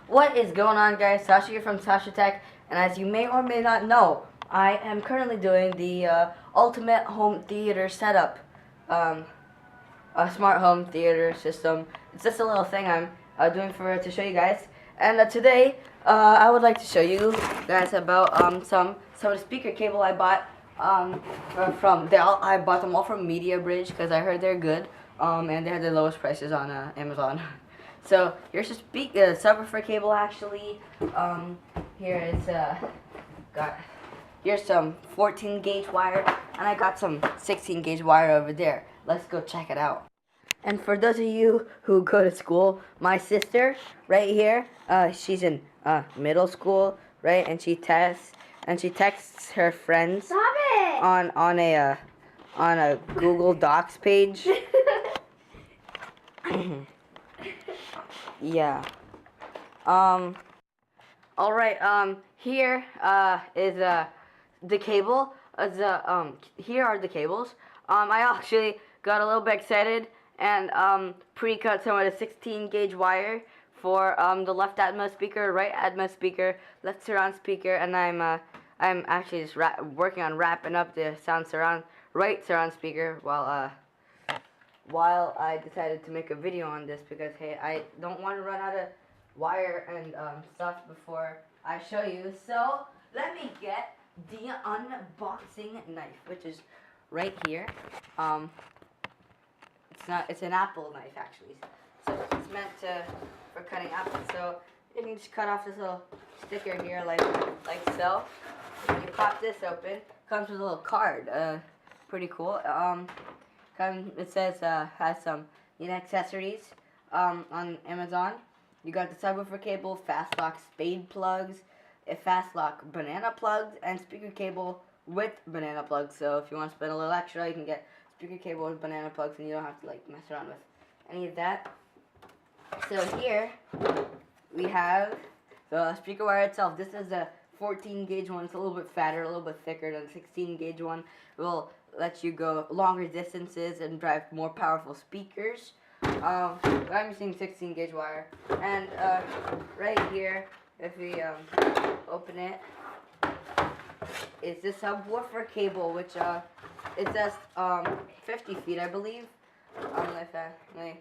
What is going on, guys? Sasha here from Sasha Tech, and as you may or may not know, I am currently doing the ultimate home theater setup, a smart home theater system. It's just a little thing I'm doing to show you guys. And today, I would like to show you guys about some of the speaker cable I bought I bought them all from Mediabridge because I heard they're good, and they had the lowest prices on Amazon. So here's a subwoofer cable actually. Here is here's some 14 gauge wire, and I got some 16 gauge wire over there. Let's go check it out. And for those of you who go to school, my sister right here, she's in middle school, right? And she texts her friends Stop it! on a Google Docs page. Yeah. All right. Here is the cable. Here are the cables. I actually got a little bit excited and pre-cut some of the 16 gauge wire for the left Atmos speaker, right Atmos speaker, left surround speaker, and I'm actually just working on wrapping up the right surround speaker while I decided to make a video on this because, hey, I don't want to run out of wire and stuff before I show you. So let me get the unboxing knife, which is right here. It's an apple knife actually. So it's meant for cutting apples. So you can just cut off this little sticker here like so. You pop this open. Comes with a little card. Pretty cool. It says has some accessories on Amazon. You got the subwoofer cable, fast lock spade plugs, a fast lock banana plugs, and speaker cable with banana plugs. So if you want to spend a little extra, you can get speaker cable with banana plugs, and you don't have to mess around with any of that. So here we have the speaker wire itself. This is a 14 gauge one. It's a little bit fatter, a little bit thicker than the 16 gauge one. It will let you go longer distances and drive more powerful speakers. But I'm using 16 gauge wire. And right here, if we open it, is the subwoofer cable, which it says 50 feet, I believe. Let me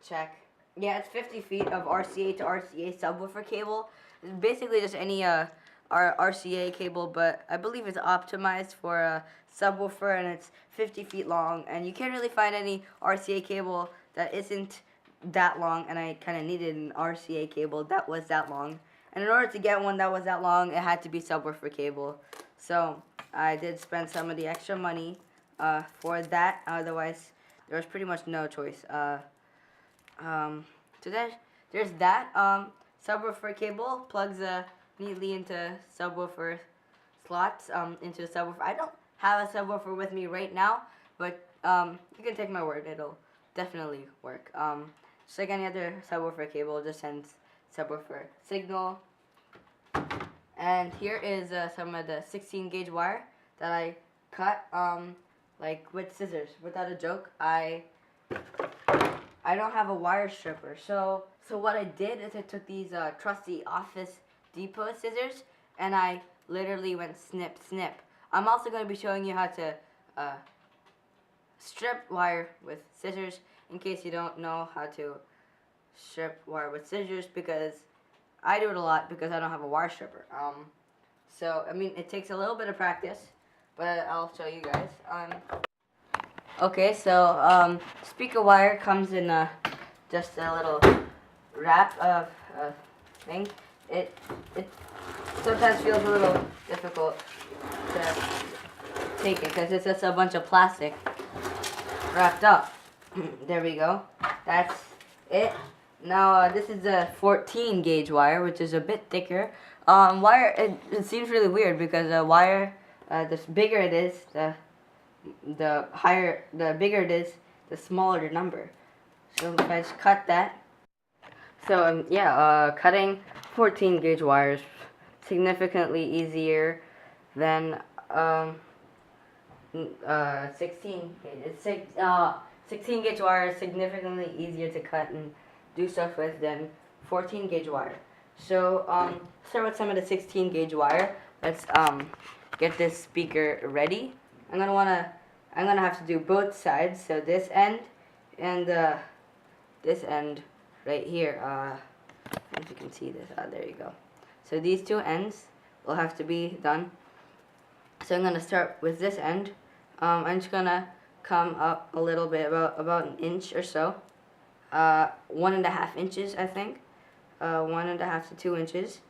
check. Yeah, it's 50 feet of RCA to RCA subwoofer cable. It's basically just any RCA cable, but I believe it's optimized for a subwoofer, and it's 50 feet long, and you can't really find any RCA cable that isn't that long, and I kind of needed an RCA cable that was that long, and in order to get one that was that long, it had to be subwoofer cable. So I did spend some of the extra money for that. Otherwise there was pretty much no choice. So there's that subwoofer cable plugs neatly into subwoofer slots into the subwoofer. I don't have a subwoofer with me right now, but you can take my word, it'll definitely work. Just like any other subwoofer cable, it just sends subwoofer signal. And here is some of the 16 gauge wire that I cut with scissors. Without a joke, I don't have a wire stripper, so what I did is I took these trusty Office Depot scissors, and I literally went snip, snip. I'm also going to be showing you how to strip wire with scissors, in case you don't know how to strip wire with scissors, because I do it a lot because I don't have a wire stripper. So, I mean, it takes a little bit of practice, but I'll show you guys. Okay, so speaker wire comes in just a little wrap of thing. It sometimes feels a little difficult to take it because it's just a bunch of plastic wrapped up. There we go. That's it. Now this is a 14 gauge wire, which is a bit thicker. Wire. It seems really weird because wire, the bigger it is, the bigger it is, the smaller the number. So if I just cut that. So yeah, cutting 14 gauge wire is significantly easier than 16 gauge. 16 gauge wire is significantly easier to cut and do stuff with than 14 gauge wire. So start with some of the 16 gauge wire. Let's get this speaker ready. I'm gonna have to do both sides. So this end and this end right here. I don't know if you can see this. There you go. So these two ends will have to be done. So I'm gonna start with this end. I'm just gonna come up a little bit, about an inch or so. 1.5 inches, I think. 1.5 to 2 inches.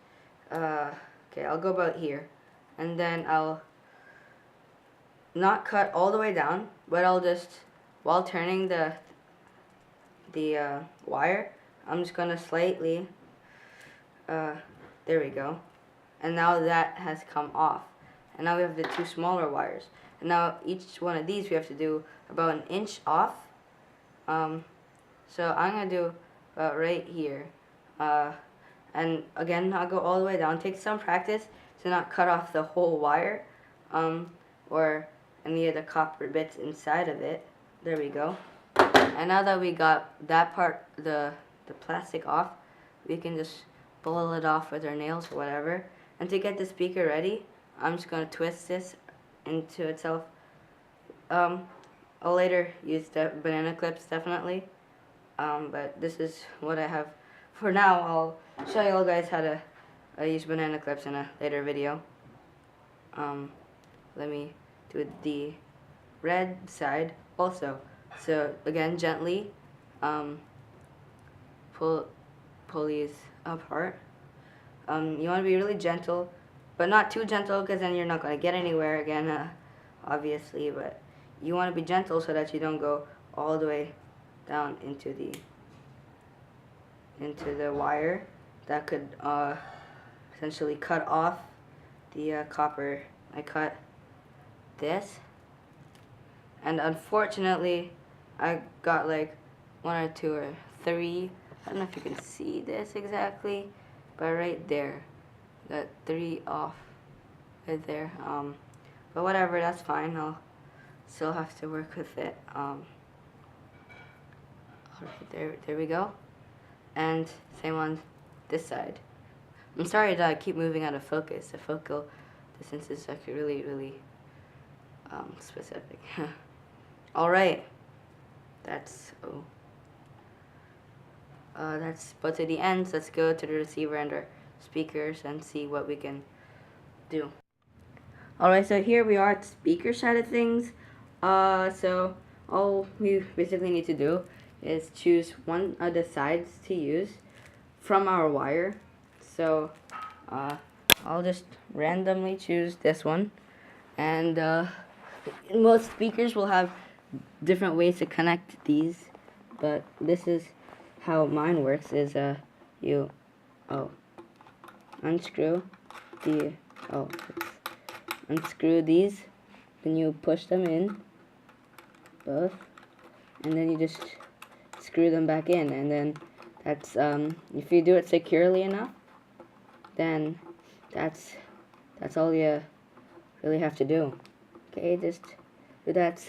Okay, I'll go about here, and then I'll not cut all the way down, but I'll just, while turning the wire, I'm just gonna slightly, there we go, and now that has come off, and now we have the two smaller wires, and now each one of these we have to do about an inch off. So I'm gonna do right here, and again I'll go all the way down. Take some practice to not cut off the whole wire, or any of the copper bits inside of it. There we go. And now that we got that part, the plastic off, we can just pull it off with our nails or whatever. And to get the speaker ready, I'm just going to twist this into itself. I'll later use the banana clips, definitely. But this is what I have for now. I'll show you all guys how to use banana clips in a later video. Let me do the red side also. So again, gently pull these apart. You want to be really gentle, but not too gentle, because then you're not going to get anywhere again, obviously. But you want to be gentle so that you don't go all the way down into the wire that could essentially cut off the copper. I cut this, and unfortunately I got like 1 or 2 or 3, I don't know if you can see this exactly, but right there, got 3 off right there. But whatever, that's fine. I'll still have to work with it. Alright, there we go. And same on this side. I'm sorry that I keep moving out of focus. The focal distance is actually really specific. Alright, that's both of the ends. Let's go to the receiver and our speakers and see what we can do. Alright, so here we are at the speaker side of things. So all we basically need to do is choose one of the sides to use from our wire. So I'll just randomly choose this one, and most speakers will have different ways to connect these, but this is how mine works. Is you unscrew unscrew these, then you push them in both, and then you just screw them back in, and then that's if you do it securely enough, then that's all you really have to do. Okay, just do that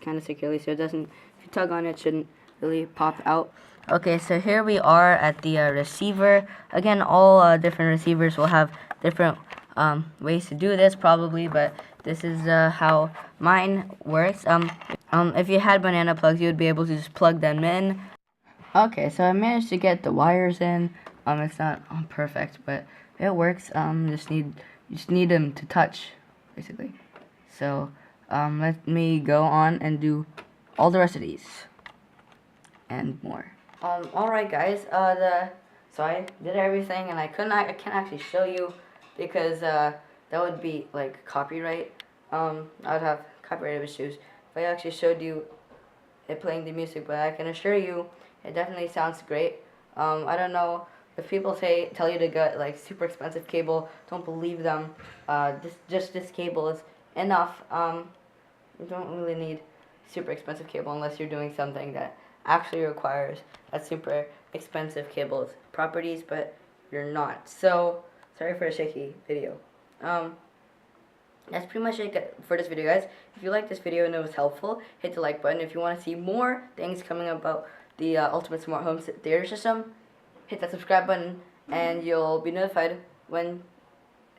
kind of securely so it doesn't, if you tug on it, shouldn't really pop out. Okay, so here we are at the receiver. Again, all different receivers will have different ways to do this probably, but this is how mine works. If you had banana plugs, you would be able to just plug them in. Okay, so I managed to get the wires in. It's not perfect, but it works. You just need them to touch, basically. So let me go on and do all the rest of these and more. Alright guys, so I did everything, and I can't actually show you because that would be like copyright. I would have copyrighted issues if I actually showed you it playing the music, but I can assure you it definitely sounds great. I don't know if people tell you to get like super expensive cable, don't believe them. Just this cable is enough. You don't really need super expensive cable unless you're doing something that actually requires a super expensive cable's properties, but you're not. So sorry for a shaky video. That's pretty much it for this video, guys. If you liked this video and it was helpful, hit the like button. If you want to see more things coming about the Ultimate Smart Home Theater System, hit that subscribe button, and you'll be notified when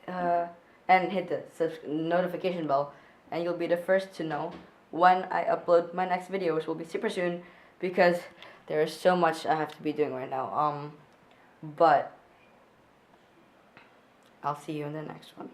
and hit the notification bell, and you'll be the first to know when I upload my next video, which will be super soon because there is so much I have to be doing right now. But I'll see you in the next one.